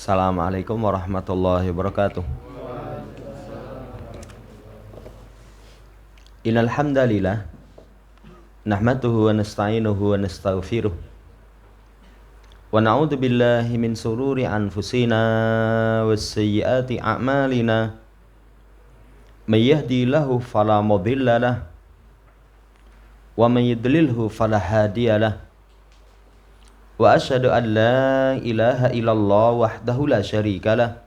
Assalamualaikum warahmatullahi wabarakatuh. Innal hamdalillah nahmaduhu wa nasta'inuhu wa nastaghfiruh wa na'udzu billahi min sururi anfusina was sayyiati a'malina may yahdihillahu fala mudilla lahu wa may yudlilhu fala hadiya lahu wa asyhadu an la ilaha illallah wahdahu la syarika lah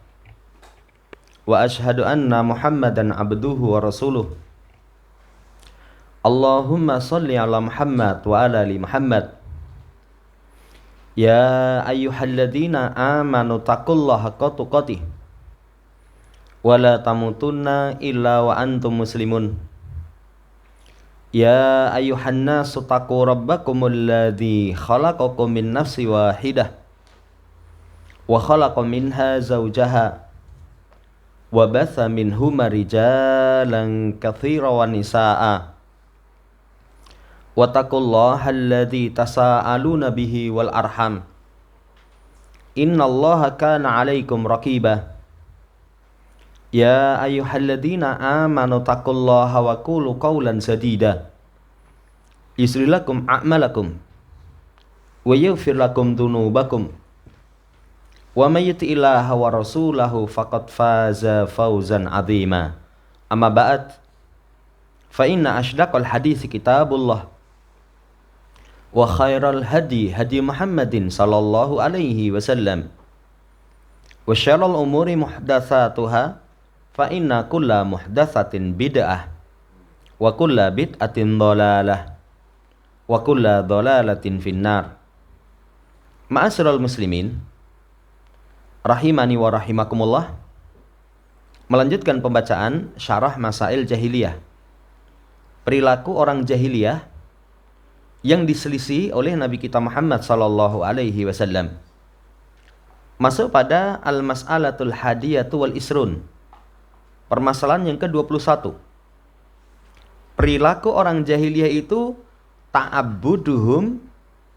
wa asyhadu anna Muhammadan abduhu wa rasuluh. Allahumma salli ala Muhammad wa ala ali Muhammad. Ya ayyuhalladzina amanu taqullaha haqqa tuqatih wa la tamutunna illa wa antum muslimun. Ya ayyuhan nasu taqu rabbakumul ladzi khalaqakum min nafsin wahidah wa khalaqa minha zawjaha wa batha minhuma rijalan katsiran wa nisaa'a wattaqullaha alladzi tasaaluna bihi wal arham innallaha kana 'alaikum raqiba. Ya ayyuhalladzina amanu taqullaha wa qulu qawlan sadida yuslih lakum a'malakum wa yaghfir lakum dhunubakum wa may yuti'illaha wa rasulahu faqad faza fawzan 'azima. Amma ba'd, fa inna ashdaqal hadits kitabullah wa khairal hadi hadi Muhammadin sallallahu alaihi wasallam wa syarrul umuri muhdatsatuha fa inna kulla muhdatsatin bid'ah wa kulla bid'atin dhalalah wa kulla dhalalatin finnar. Ma'asyiral muslimin rahimani wa rahimakumullah. Melanjutkan pembacaan syarah Masail Jahiliyah, perilaku orang jahiliyah yang diselisih oleh Nabi kita Muhammad sallallahu alaihi wasallam. Masuk pada al-mas'alatul hadiyatu wal isrun, permasalahan yang ke-21. Perilaku orang jahiliyah itu ta'abbuduhum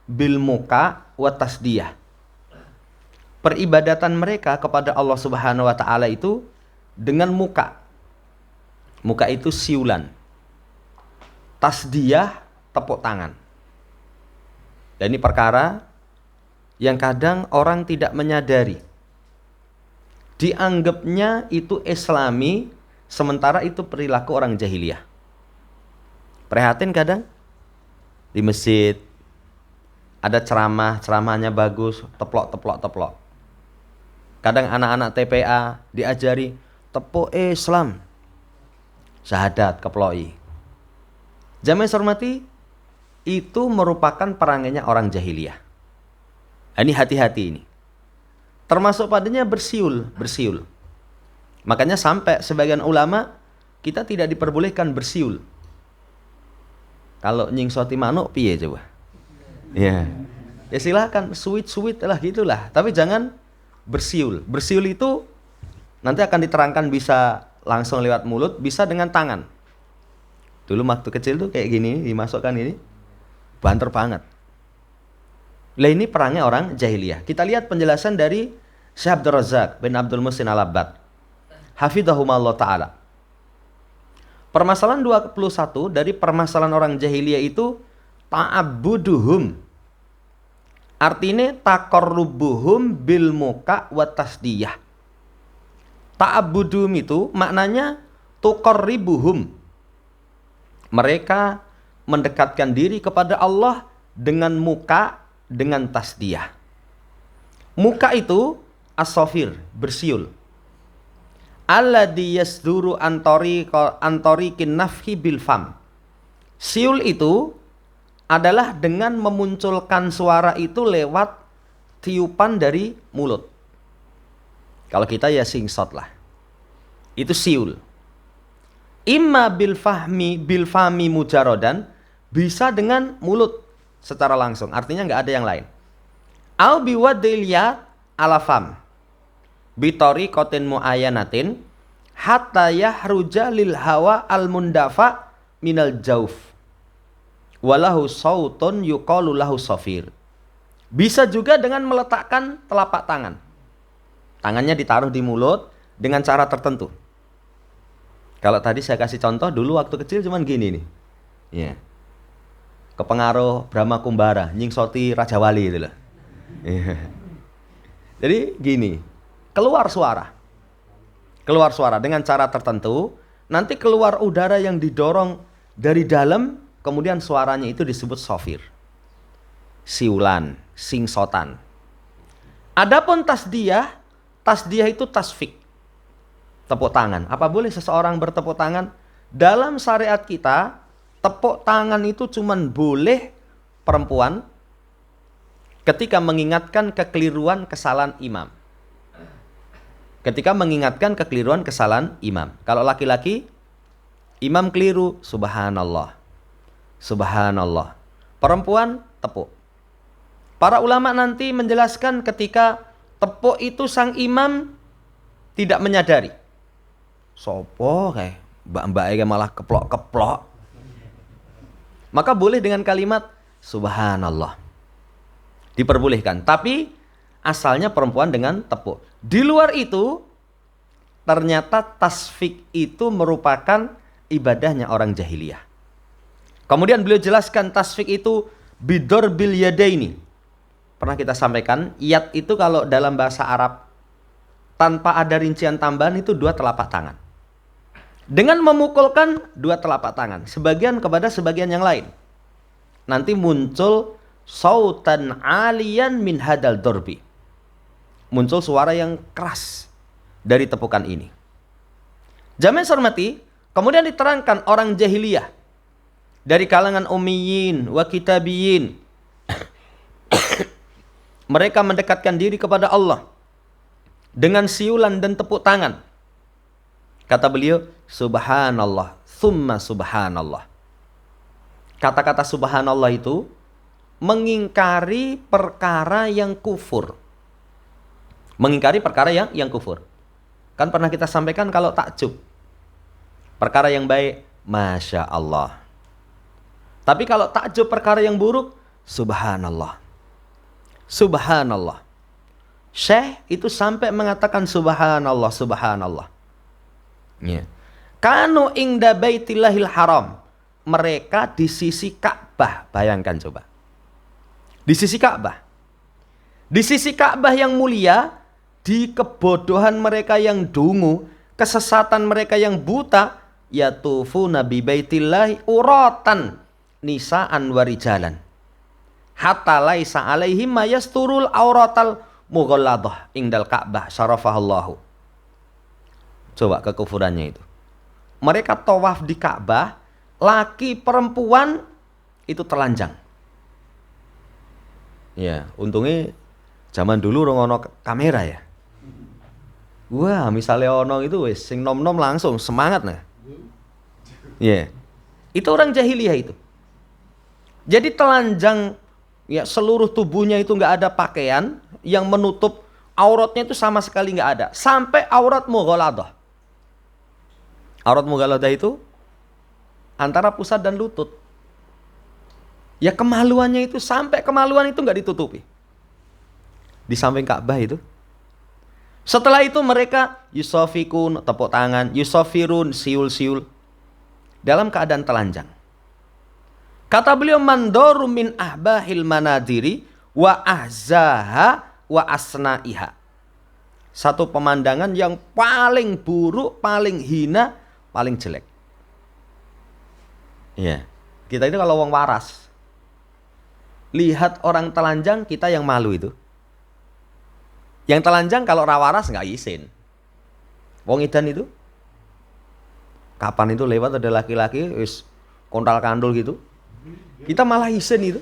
bil muka wa tasdiyah. Peribadatan mereka kepada Allah Subhanahu wa taala itu dengan muka. Muka itu siulan. Tasdiyah tepuk tangan. Dan ini perkara yang kadang orang tidak menyadari. Dianggapnya itu islami, sementara itu perilaku orang jahiliyah. Prihatin kadang di masjid ada ceramahnya bagus, teplok. Kadang anak-anak TPA diajari tepuk Islam, syahadat keploi. Jamaah hormati, itu merupakan perangainya orang jahiliyah. Ini hati-hati ini. Termasuk padanya bersiul. Makanya sampai sebagian ulama kita tidak diperbolehkan bersiul. Kalau nyingsoti manuk piye coba? Ya silahkan sweet lah gitulah. Tapi jangan bersiul. Bersiul itu nanti akan diterangkan bisa langsung lewat mulut, bisa dengan tangan. Dulu waktu kecil tuh kayak gini dimasukkan ini, banter banget. Lah ini perangnya orang jahiliyah. Kita lihat penjelasan dari Syekh Abdul Razak bin Abdul Muhsin Al-Abbad, hafidhahumallah ta'ala. Permasalahan 21 dari permasalahan orang jahiliyah itu ta'abbuduhum. Artinya taqarrubuhum bil muka wa tasdiyah. Ta'abbuduhum itu maknanya tuqarribuhum. Mereka mendekatkan diri kepada Allah dengan muka, dengan tasdiyah. Muka itu as-safir, bersiul. Alladhi yasduru antariqin nafhi bil fam. Siul itu adalah dengan memunculkan suara itu lewat tiupan dari mulut. Kalau kita ya singsot lah. Itu siul. Imma bil fami mujarodan, bisa dengan mulut secara langsung, artinya nggak ada yang lain. Au biwadilya ala fam bitori kotin muayanatin hatta yahruja lil hawa al mundafa minal jauf walahu sautun yuqalu lahu safir. Bisa juga dengan meletakkan telapak tangan. Tangannya ditaruh di mulut dengan cara tertentu. Kalau tadi saya kasih contoh dulu waktu kecil cuman gini nih. Ya. Kepengaruh Brahma Kumbara, nyingsoti Raja Wali itu loh. Ya. Jadi gini, keluar suara. Keluar suara dengan cara tertentu, nanti keluar udara yang didorong dari dalam, kemudian suaranya itu disebut shofir. Siulan, singsotan. Adapun tasdiyah itu tasfik. Tepuk tangan. Apa boleh seseorang bertepuk tangan? Dalam syariat kita, tepuk tangan itu cuman boleh perempuan ketika mengingatkan kekeliruan kesalahan imam. Ketika mengingatkan kekeliruan kesalahan imam. Kalau laki-laki, imam keliru, subhanallah. Subhanallah. Perempuan, tepuk. Para ulama nanti menjelaskan ketika tepuk itu sang imam tidak menyadari. Sopo kayak mbak-mbak malah keplok-keplok. Maka boleh dengan kalimat subhanallah. Diperbolehkan. Tapi asalnya perempuan dengan tepuk. Di luar itu, ternyata tasfik itu merupakan ibadahnya orang jahiliyah. Kemudian beliau jelaskan tasfik itu bidorbil yadaini. Pernah kita sampaikan, yad itu kalau dalam bahasa Arab tanpa ada rincian tambahan itu 2 telapak tangan. Dengan memukulkan 2 telapak tangan, sebagian kepada sebagian yang lain. Nanti muncul sautan aliyan min hadal dorbi. Muncul suara yang keras dari tepukan ini. Jamaah hormati, kemudian diterangkan orang jahiliyah dari kalangan ummiyin wa kitabiyin. Mereka mendekatkan diri kepada Allah dengan siulan dan tepuk tangan. Kata beliau, subhanallah, thumma subhanallah. Kata-kata subhanallah itu mengingkari perkara yang kufur. Mengingkari perkara yang kufur. Kan pernah kita sampaikan kalau takjub, perkara yang baik, masya Allah. Tapi kalau takjub perkara yang buruk, subhanallah. Subhanallah. Syekh itu sampai mengatakan subhanallah, subhanallah. Ya. Kanu ingda baitillahil haram. Mereka di sisi Ka'bah, bayangkan coba. Di sisi Ka'bah. Di sisi Ka'bah yang mulia, di kebodohan mereka yang dungu, kesesatan mereka yang buta, yatufuna bi baitillahi uratan nisa'an wa rijalan. Hatta laisa alaihim mayasturul auratal mughalladah indal Ka'bah syarafahallahu. Coba kekufurannya itu. Mereka tawaf di Ka'bah, laki perempuan itu telanjang. Ya, untungnya zaman dulu ono kamera ya. Wah, misalnya ono itu wis sing nom-nom langsung semangat nah. Ya. Itu orang jahiliyah itu. Jadi telanjang, ya seluruh tubuhnya itu nggak ada pakaian yang menutup auratnya itu sama sekali nggak ada. Sampai aurat mughaladah. Aurat mughaladah itu antara pusat dan lutut. Ya kemaluannya itu sampai kemaluan itu nggak ditutupi. Di samping Ka'bah itu. Setelah itu mereka yusofikun, tepuk tangan, yusofirun, siul-siul. Dalam keadaan telanjang. Kata beliau, mandoru min ahbahil manadiri wa ahzaha wa asna'iha. Satu pemandangan yang paling buruk, paling hina, paling jelek. Ya, kita itu kalau wong waras, lihat orang telanjang, kita yang malu itu. Yang telanjang kalau rawaras nggak izin. Wong edan itu, kapan itu lewat ada laki-laki, wis kontal kandul gitu, kita malah izin itu.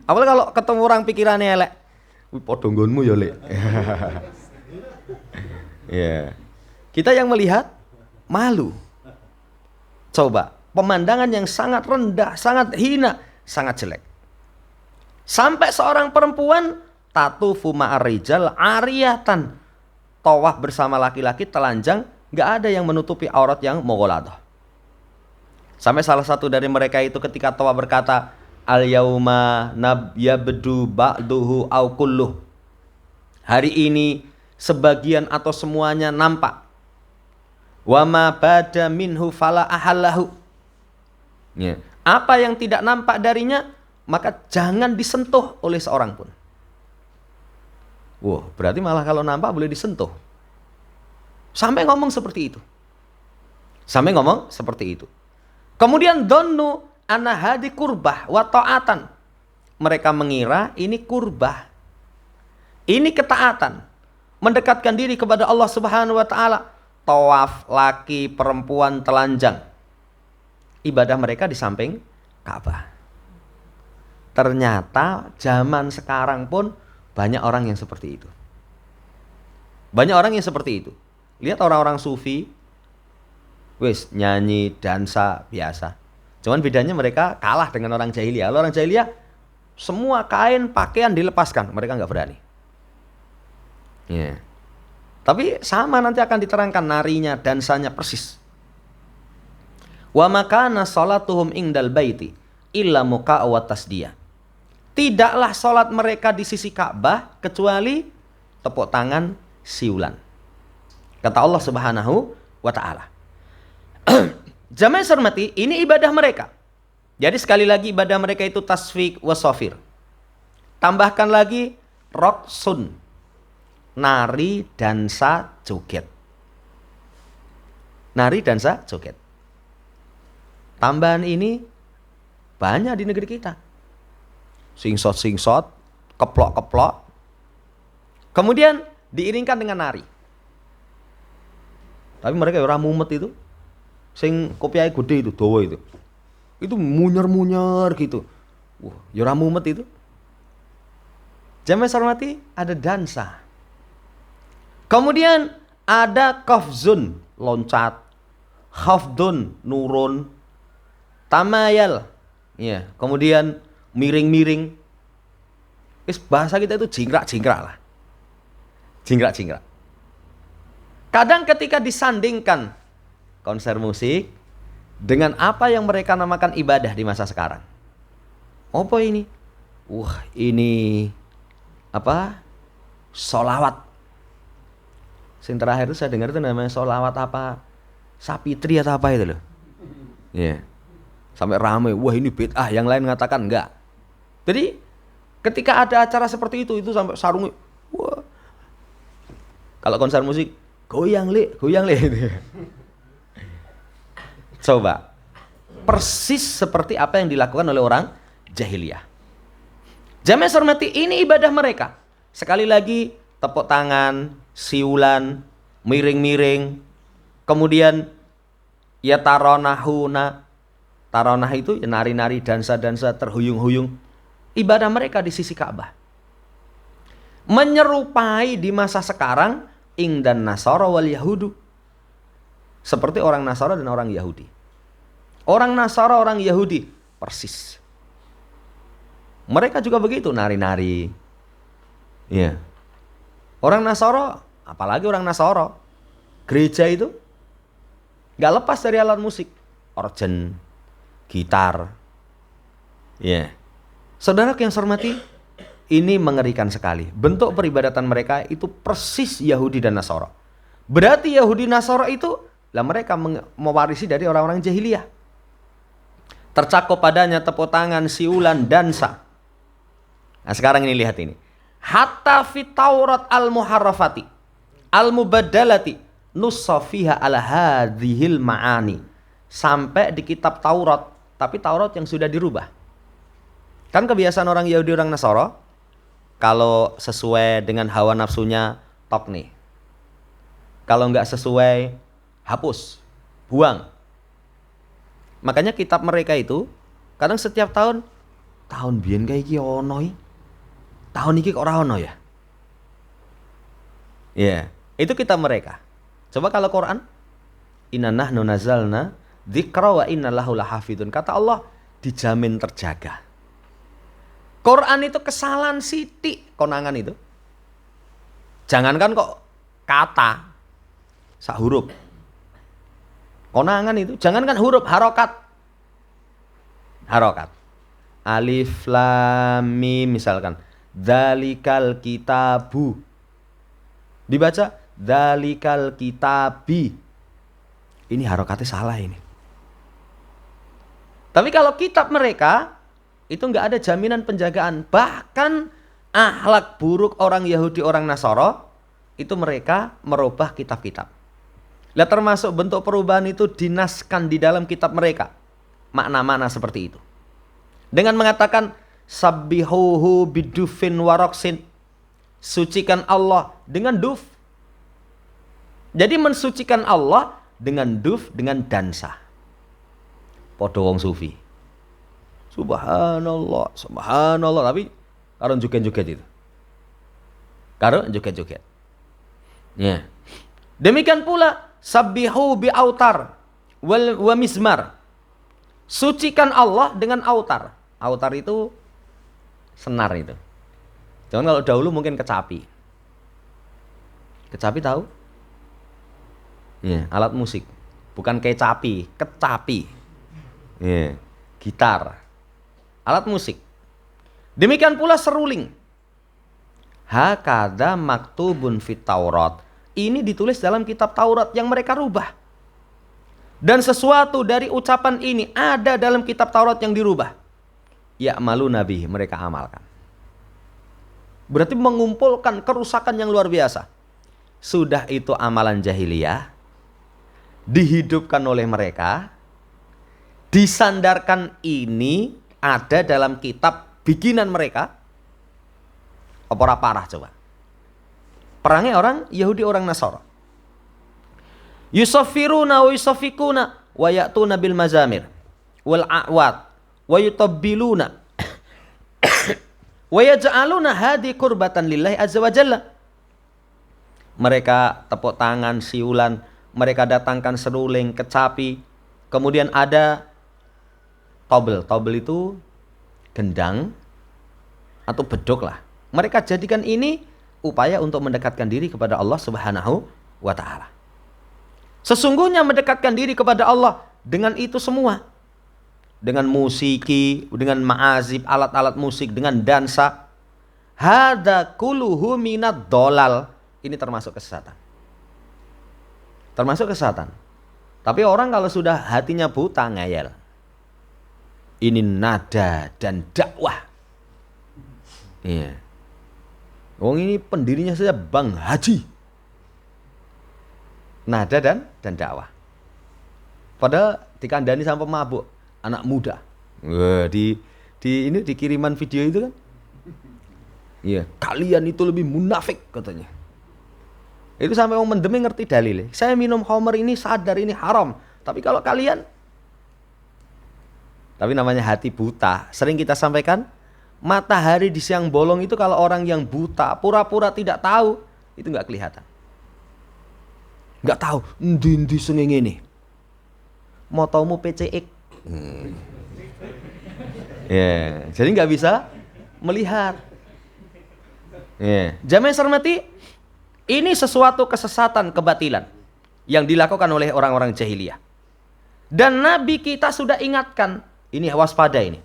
Apalagi kalau ketemu orang pikirannya elek, wih podonggonmu ya lek. Ya, kita yang melihat malu. Coba, pemandangan yang sangat rendah, sangat hina, sangat jelek. Sampai seorang perempuan tatufu ma'ar rijal ariyatan, tawaf bersama laki-laki telanjang, nggak ada yang menutupi aurat yang mughaladah. Sampai salah satu dari mereka itu ketika tawaf berkata, al yauma yabdu ba'duhu au kulluh. Hari ini sebagian atau semuanya nampak. Wa ma bada minhu fala ahallahu. Ya. Apa yang tidak nampak darinya maka jangan disentuh oleh seorang pun. Wah, berarti malah kalau nampak boleh disentuh. Sampai ngomong seperti itu. Sampai ngomong seperti itu. Kemudian donnu anna hadi kurbah wa ta'atan. Mereka mengira ini kurbah. Ini ketaatan. Mendekatkan diri kepada Allah Subhanahu wa taala. Tawaf laki perempuan telanjang. Ibadah mereka di samping Ka'bah. Ternyata zaman sekarang pun banyak orang yang seperti itu. Banyak orang yang seperti itu. Lihat orang-orang sufi, wis nyanyi, dansa biasa. Cuman bedanya mereka kalah dengan orang jahiliyah. Kalau orang jahiliyah semua kain, pakaian dilepaskan, mereka nggak berani. Yeah. Tapi sama nanti akan diterangkan narinya, dansanya persis. Wa makana salatuhum indal baiti illa muka'a wa tasdiyah. Tidaklah salat mereka di sisi Ka'bah kecuali tepuk tangan siulan. Kata Allah Subhanahu wa taala. Jamaah hormati, ini ibadah mereka. Jadi sekali lagi ibadah mereka itu tasfik wa safir. Tambahkan lagi raqsun, nari, dansa, joget. Nari, dansa, joget. Tambahan ini banyak di negeri kita. Singsot, keplok. Kemudian diiringkan dengan nari. Tapi mereka orang mumet itu. Sing kopiahnya gede itu, dawa itu. Itu munyer-munyer gitu. Wah, ya orang mumet itu. Jamaah hormati, ada dansa. Kemudian ada qafzun, loncat, khafdun, nurun, tamayal, ya. Kemudian miring-miring. Bahasa kita itu jingkrak-jingkrak lah. Jingkrak-jingkrak. Kadang ketika disandingkan konser musik dengan apa yang mereka namakan ibadah di masa sekarang. Apa ini? Wah, ini apa? Sholawat. Yang terakhir itu saya dengar itu namanya sholawat apa? Sapitri atau apa itu loh. Ya. Yeah. Sampai ramai, wah ini bid'ah, yang lain mengatakan enggak. Jadi ketika ada acara seperti itu sampai sarungnya, wah. Kalau konser musik, goyang le. Coba, persis seperti apa yang dilakukan oleh orang jahiliyah. Jamaah hormati, ini ibadah mereka. Sekali lagi, tepuk tangan, siulan, miring-miring, kemudian ya taronahuna. Taronah itu ya nari-nari, dansa-dansa, terhuyung-huyung. Ibadah mereka di sisi Ka'bah. Menyerupai di masa sekarang ingdan Nasara wal Yahudu. Seperti orang Nasara dan orang Yahudi. Orang Nasara, orang Yahudi persis. Mereka juga begitu, nari-nari. Ya. Orang Nasara, apalagi orang Nasara, gereja itu nggak lepas dari alat musik, organ, gitar. Ya. Saudara yang saya hormati, ini mengerikan sekali. Bentuk peribadatan mereka itu persis Yahudi dan Nasara. Berarti Yahudi Nasara itu lah mereka mewarisi dari orang-orang jahiliyah. Tercakup padanya tepuk tangan, siulan, dansa. Nah, sekarang ini lihat ini. Hatta fi Taurat al-muharrafati al-mubaddalati nusafiha ala hadhil ma'ani. Sampai di kitab Taurat, tapi Taurat yang sudah dirubah. Kan kebiasaan orang Yahudi, orang Nasara, kalau sesuai dengan hawa nafsunya, tok nih. Kalau nggak sesuai, hapus, buang. Makanya kitab mereka itu, kadang setiap tahun biyen kayak iki ono iki. Tahun ini kok ora ono ya? Ya, itu kitab mereka. Coba kalau Quran, inna nahnu nazalna dzikra wa inna lahu lahafidun. Kata Allah, dijamin terjaga. Quran itu kesalahan sithik konangan itu. Jangankan kok kata sak huruf. Konangan itu, jangankan huruf, harokat. Harokat. Alif lam mim misalkan. Dzalikal kitabu. Dibaca dzalikal kitabi. Ini harokatnya salah ini. Tapi kalau kitab mereka itu nggak ada jaminan penjagaan. Bahkan akhlak buruk orang Yahudi, orang Nasara itu mereka merubah kitab-kitab. Lah termasuk bentuk perubahan itu dinaskan di dalam kitab mereka. Makna-makna seperti itu. Dengan mengatakan sabbihuhu bidufin waroksin. Sucikan Allah dengan duf. Jadi mensucikan Allah dengan duf, dengan dansa. Podo wong sufi. Subhanallah, subhanallah. Tapi karo joget-joget itu. Karo joget-joget. Ya. Demikian pula sabbihu bi autar wa mizmar. Sucikan Allah dengan autar. Autar itu senar itu. Jangan kalau dahulu mungkin kecapi. Kecapi tahu? Ya, alat musik. Bukan kecapi, kecapi. Ya, gitar. Alat musik. Demikian pula seruling. Hakada maktubun fit Taurat. Ini ditulis dalam kitab Taurat yang mereka rubah. Dan sesuatu dari ucapan ini ada dalam kitab Taurat yang dirubah. Ya'malu nabi, mereka amalkan. Berarti mengumpulkan kerusakan yang luar biasa. Sudah itu amalan jahiliyah, dihidupkan oleh mereka, disandarkan ini ada dalam kitab bikinan mereka. Apa parah coba? Perangnya orang Yahudi, orang Nasara. Yusaffiruna wa yusaffikuna wa ya'tuna bil mazamir wal a'wad wa yutabbiluna wa yaj'aluna hadi qurbatan lillahi azza wa jalla. Mereka tepuk tangan, siulan, mereka datangkan seruling, kecapi, kemudian ada tobel. Tobel itu gendang atau beduk lah. Mereka jadikan ini upaya untuk mendekatkan diri kepada Allah Subhanahu wa taala. Sesungguhnya mendekatkan diri kepada Allah dengan itu semua. Dengan musiki, dengan ma'azib, alat-alat musik, dengan dansa. Hadza kulluhu minad dolal. Ini termasuk kesesatan. Termasuk kesesatan. Tapi orang kalau sudah hatinya buta, ngayal. Ini nada dan dakwah. Iya. Wong ini pendirinya saja Bang Haji. Nada dan dakwah. Padahal dikandani sama pemabuk, anak muda. Wah, di ini di kiriman video itu kan. Iya, kalian itu lebih munafik katanya. Itu sampai orang mendemi ngerti dalilnya. Saya minum khamr ini sadar ini haram, tapi kalau kalian, tapi namanya hati buta. Sering kita sampaikan, matahari di siang bolong itu kalau orang yang buta, pura-pura tidak tahu, itu nggak kelihatan. Nggak tahu, endi sengenge ini. Motomu PCX. Ya, jadi nggak bisa melihat. Ya. Jamaah hormati, ini sesuatu kesesatan, kebatilan yang dilakukan oleh orang-orang jahiliyah. Dan Nabi kita sudah ingatkan, ini waspada ini.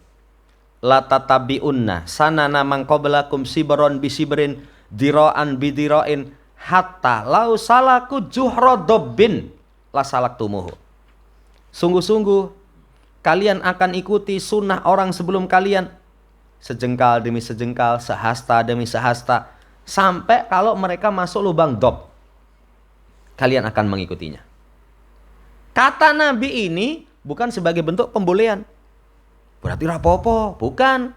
La tatabi'unna sanana man qablakum sibron bisibrin dira'an bidira'in hatta lau salaku juhrodobbin la salaktumuhu. Sungguh-sungguh kalian akan ikuti sunnah orang sebelum kalian, sejengkal demi sejengkal, sehasta demi sehasta, sampai kalau mereka masuk lubang dob, kalian akan mengikutinya. Kata Nabi ini bukan sebagai bentuk pembolehan, berarti rapopo, bukan.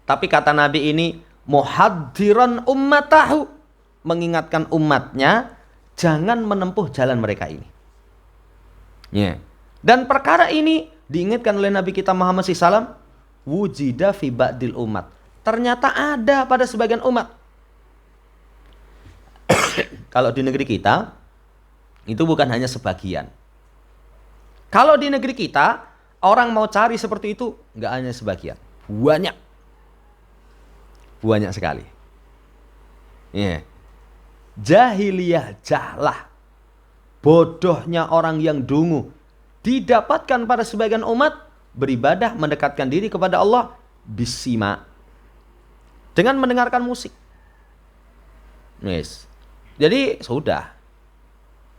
Tapi kata Nabi ini muhaddiran ummatahu, mengingatkan umatnya jangan menempuh jalan mereka ini. Yeah. Dan perkara ini diingatkan oleh Nabi kita Muhammad SAW, wujida fi ba'dil umat. Ternyata ada pada sebagian umat. Kalau di negeri kita, itu bukan hanya sebagian. Kalau di negeri kita, orang mau cari seperti itu, nggak hanya sebagian. Banyak. Banyak sekali. Yeah. Jahiliyah jahlah, bodohnya orang yang dungu, didapatkan pada sebagian umat beribadah mendekatkan diri kepada Allah bisima, dengan mendengarkan musik. Yes. Jadi sudah.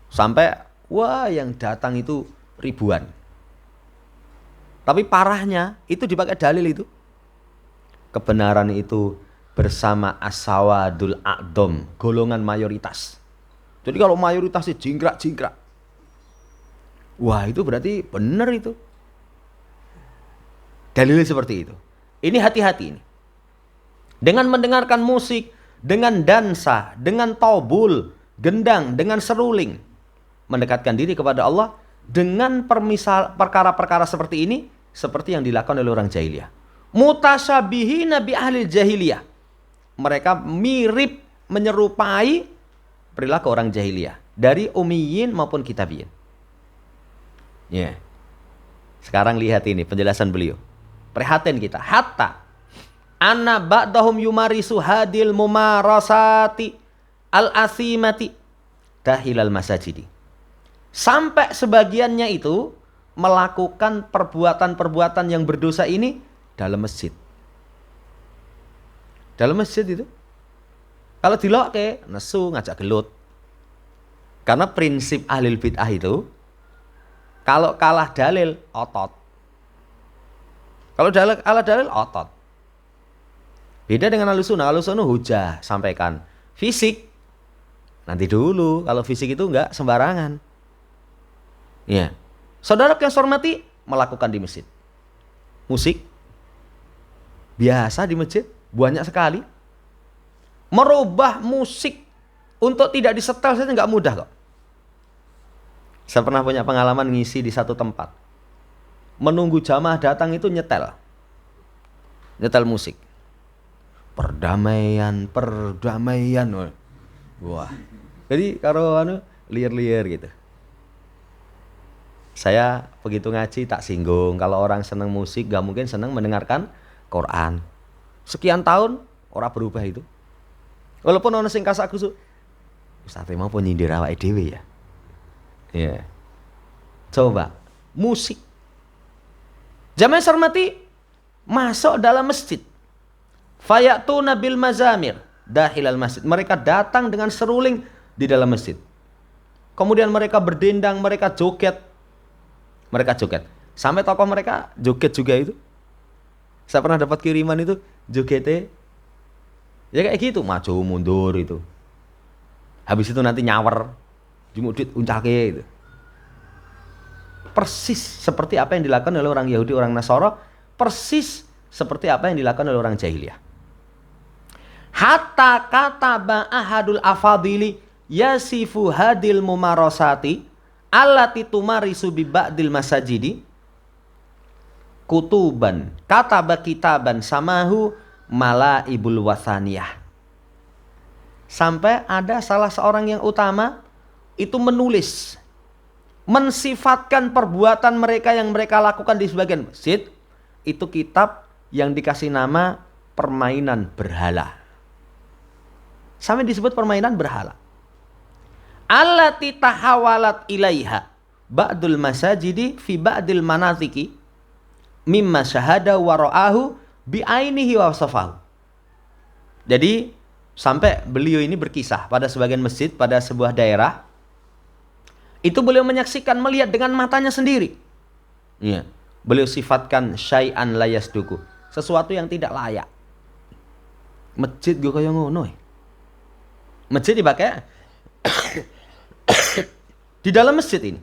Sampai wah yang datang itu ribuan. Tapi parahnya itu dipakai dalil itu. Kebenaran itu bersama as-sawadul a'dham, golongan mayoritas. Jadi kalau mayoritasnya jingkrak-jingkrak, wah itu berarti benar itu. Dalilnya seperti itu. Ini hati-hati ini. Dengan mendengarkan musik, dengan dansa, dengan taubul, gendang, dengan seruling, mendekatkan diri kepada Allah dengan perkara-perkara seperti ini, seperti yang dilakukan oleh orang jahiliyah. Mutasyabihina bi ahli jahiliyah. Mereka mirip menyerupai perilaku orang jahiliyah dari ummiyin maupun kitabiyin. Ya. Sekarang lihat ini penjelasan beliau. Prihatin kita. Hatta anna ba'dahum yumarisu hadil mumarasati al-asimati dahilal masajidi. Sampai sebagiannya itu melakukan perbuatan-perbuatan yang berdosa ini dalam masjid. Dalam masjid itu. Kalau dilokke, nesu, ngajak gelut. Karena prinsip ahlul bid'ah itu, kalau kalah dalil, otot. Kalau kalah dalil, otot. Beda dengan ahlus sunnah. Ahlus sunnah hujah, sampaikan. Fisik, nanti dulu. Kalau fisik itu enggak sembarangan. Ya. Saudara yang saya hormati, melakukan di masjid. Musik, biasa di masjid, banyak sekali. Merubah musik untuk tidak disetel saja enggak mudah kok. Saya pernah punya pengalaman ngisi di satu tempat. Menunggu jamaah datang itu nyetel musik. Perdamaian. Wah. Jadi kalau liar-liar gitu. Saya begitu ngaji tak singgung. Kalau orang senang musik gak mungkin senang mendengarkan Quran. Sekian tahun orang berubah itu. Walaupun orang sing kasak kusuk, Ustaz mau nyindir awake dhewe ya. Iya. Coba musik. Jamaah hormati, masuk dalam masjid. Fayatuna bil mazamir dahilal masjid. Mereka datang dengan seruling di dalam masjid. Kemudian mereka berdendang, mereka joget. Sampai tokoh mereka joget juga itu. Saya pernah dapat kiriman itu jogetnya. Ya kayak gitu, maju mundur itu. Habis itu nanti nyawer, jumudit uncake itu. Persis seperti apa yang dilakukan oleh orang Yahudi, orang Nasara, persis seperti apa yang dilakukan oleh orang jahiliyah. Hatta kataba ahadul afadili yasifu hadil mumarasati allati tumarisu bi ba'dil masajidi kutuban kataba kitaban samahu malaibul wasaniyah. Sampai ada salah seorang yang utama itu menulis, mensifatkan perbuatan mereka yang mereka lakukan di sebagian masjid, itu kitab yang dikasih nama permainan berhala. Sampai disebut permainan berhala. Allati tahawalat ilaiha ba'dul masajidi fi ba'dil manatiki mimma syahada wa ra'ahu bi'ainihi wa wasafahu. Jadi sampai beliau ini berkisah pada sebagian masjid pada sebuah daerah, itu beliau menyaksikan, melihat dengan matanya sendiri. Ya. Beliau sifatkan syai'an la yasduku, sesuatu yang tidak layak. Masjid gue kayak ngono. Masjid dipakai di dalam masjid ini.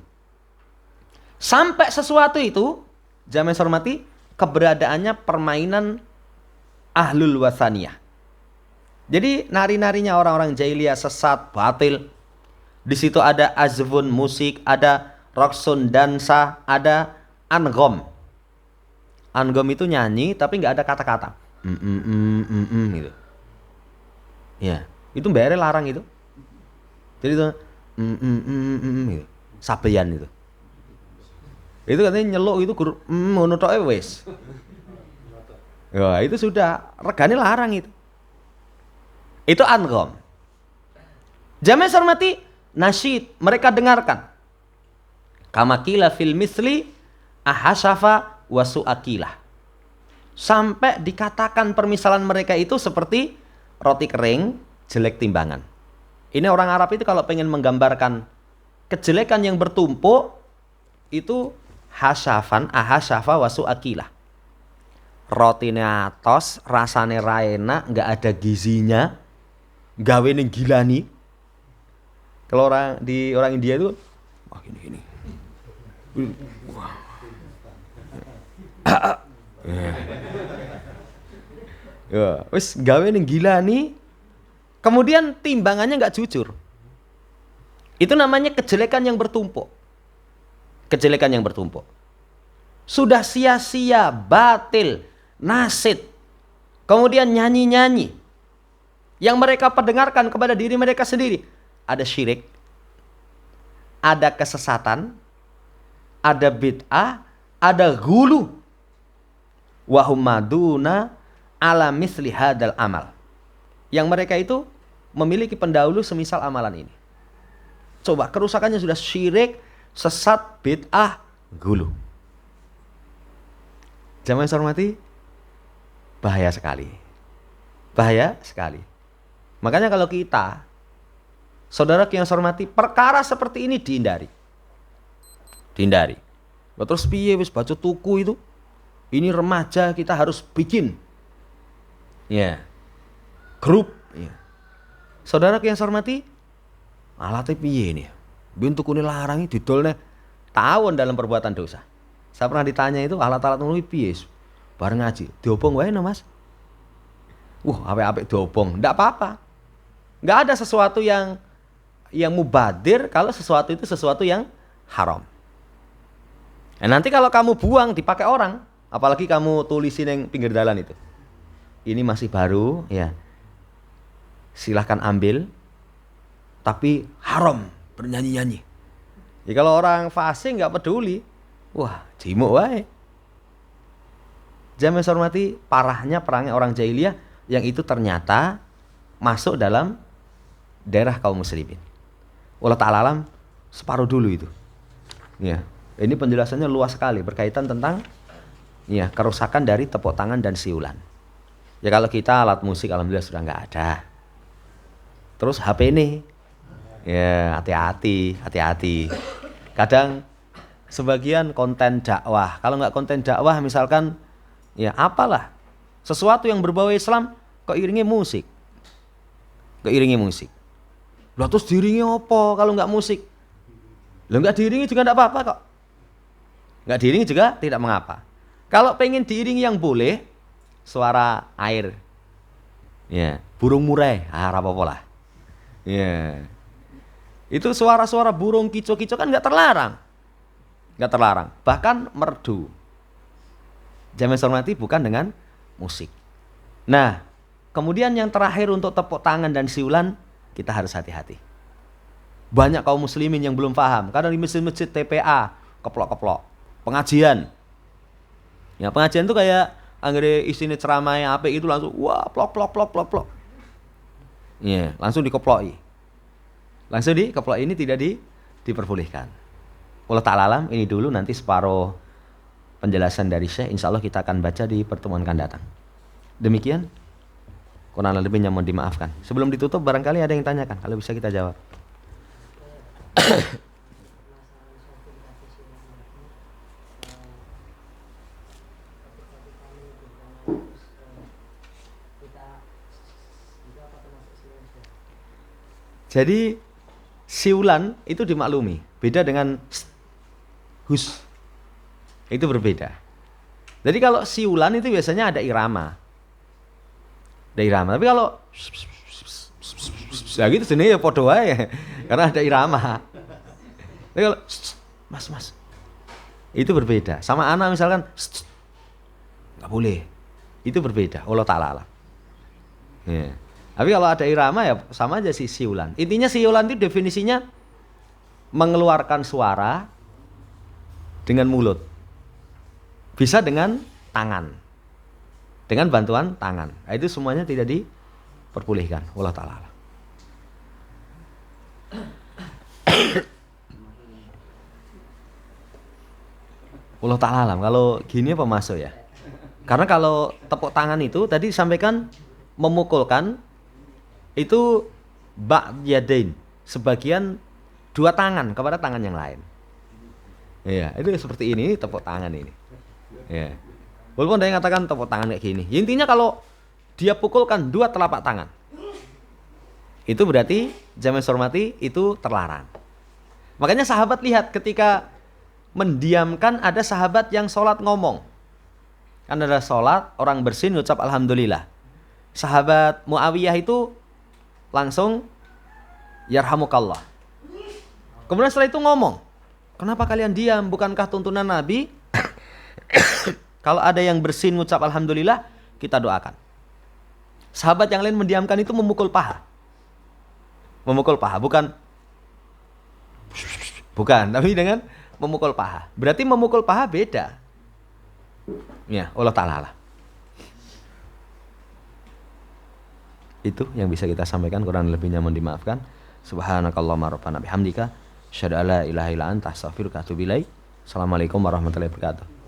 Sampai sesuatu itu, jamaah hormati, keberadaannya permainan ahlul wasaniyah. Jadi nari-narinya orang-orang jahiliyah sesat, batil. Di situ ada azfun musik, ada roksun dansa, ada angom. Angom itu nyanyi tapi nggak ada kata-kata. Gitu. Ya, itu mbere larang itu. Jadi itu gitu. Sabeyan itu. Itu katanya nyeluk itu ngono tok wis. Ya, itu sudah regane larang itu. Itu angom. Jamaah hormati, nasyid mereka dengarkan. Kamakila fil misli ahasyafa wa su'akilah. Sampai dikatakan permisalan mereka itu seperti roti kering jelek timbangan. Ini orang Arab itu kalau pengen menggambarkan kejelekan yang bertumpuk itu ahasyafa wasu akilah. Rotine atos, rasane ra enak, nggak ada gizinya, gawe ning gilani. Kalau orang India itu wah gini. Wah. Ya, wis gawe ning gilani. Kemudian timbangannya nggak jujur. Itu namanya kejelekan yang bertumpuk. Kejelekan yang bertumpuk. Sudah sia-sia, batil, nasid. Kemudian nyanyi-nyanyi. Yang mereka perdengarkan kepada diri mereka sendiri. Ada syirik. Ada kesesatan. Ada bid'ah. Ada ghulu. Wahum maduna ala misli hadal amal. Yang mereka itu memiliki pendahulu semisal amalan ini. Coba kerusakannya sudah syirik, sesat, bid'ah, ghulu. Jamaah yang saya hormati, bahaya sekali. Bahaya sekali. Makanya kalau kita, saudara yang saya hormati, perkara seperti ini dihindari. Dihindari. Terus piye wis baca tuku itu? Ini remaja kita harus bikin. Ya. Grup. Ya. Saudara yang saya hormati, alatnya piye ini? Bentuk ini larangi didolne tahun dalam perbuatan dosa. Saya pernah ditanya itu alat-alat ngono piye? Bareng ngaji, diobong wae no Mas. Apik-apik diobong, ndak apa-apa. Nggak ada sesuatu yang mubadir kalau sesuatu itu sesuatu yang haram. Nah, nanti kalau kamu buang dipakai orang, apalagi kamu tulisin yang pinggir jalan itu. Ini masih baru, ya. Silahkan ambil, tapi haram bernyanyi-nyanyi. Ya kalau orang fasik nggak peduli, wah jimuk wae. Jamaah hormati, parahnya perangnya orang jahiliyah yang itu ternyata masuk dalam daerah kaum muslimin. Allah Ta'ala alam separuh dulu itu. Ya, ini penjelasannya luas sekali berkaitan tentang ya kerusakan dari tepuk tangan dan siulan. Ya kalau kita alat musik alhamdulillah sudah nggak ada. Terus HP ini, ya hati-hati. Kadang sebagian konten dakwah, kalau nggak konten dakwah misalkan, ya apalah, sesuatu yang berbau Islam, kok iringi musik. Lah terus diiringi apa kalau nggak musik? Lah nggak diiringi juga nggak apa-apa kok. Nggak diiringi juga tidak mengapa. Kalau pengen diiringi yang boleh, suara air, ya burung murai, apa-apa lah. Ya, itu suara-suara burung kicau-kicau kan nggak terlarang, bahkan merdu. Jamaah hormati bukan dengan musik. Nah, kemudian yang terakhir untuk tepuk tangan dan siulan kita harus hati-hati. Banyak kaum muslimin yang belum paham, kadang di masjid-masjid TPA keplok-keplok, pengajian. Ya pengajian itu kayak anggere isine ceramah apik itu langsung wah plok. Iya, langsung dikeploki. Ini tidak diperbolehkan. Allah Ta'ala alam, ini dulu nanti separuh penjelasan dari Syekh insya Allah kita akan baca di pertemuan akan datang. Demikian. Kurang lebihnya mohon dimaafkan. Sebelum ditutup barangkali ada yang tanyakan, kalau bisa kita jawab. Jadi siulan itu dimaklumi, beda dengan hus. Itu berbeda. Jadi kalau siulan itu biasanya ada irama. Tapi kalau ya gitu sini ya podo aja karena ada irama. Tapi kalau mas itu berbeda. Sama anak misalkan nggak boleh. Itu berbeda. Allah Ta'ala alam. Ya. Tapi kalau ada irama ya sama aja sih siulan. Intinya siulan itu definisinya mengeluarkan suara dengan mulut. Bisa dengan tangan. Dengan bantuan tangan. Nah, itu semuanya tidak diperbolehkan. Allah Ta'ala. Allah Ta'ala alam. Kalau gini apa masuk ya? Karena kalau tepuk tangan itu tadi disampaikan memukulkan itu ba'd yadain, sebagian dua tangan kepada tangan yang lain. Ya, itu seperti ini tepuk tangan ini. Ya. Walaupun ada yang katakan tepuk tangan kayak gini. Ya, intinya kalau dia pukulkan dua telapak tangan, itu berarti jamaah hormati itu terlarang. Makanya sahabat lihat ketika mendiamkan, ada sahabat yang sholat ngomong. Kan ada sholat, orang bersin ucap alhamdulillah. Sahabat Muawiyah itu langsung yarhamukallah. Kemudian setelah itu ngomong, kenapa kalian diam? Bukankah tuntunan Nabi kalau ada yang bersin ngucap alhamdulillah, kita doakan. Sahabat yang lain mendiamkan itu memukul paha. Memukul paha, bukan tapi dengan memukul paha. Berarti memukul paha beda. Ya, Allah Ta'ala lah. Itu yang bisa kita sampaikan, kurang lebihnya mohon dimaafkan. Subhanakallahumma rabbana bihamdika asyhadu an la ilaha illa anta astaghfiruka wa atubu ilaik. Assalamualaikum warahmatullahi wabarakatuh.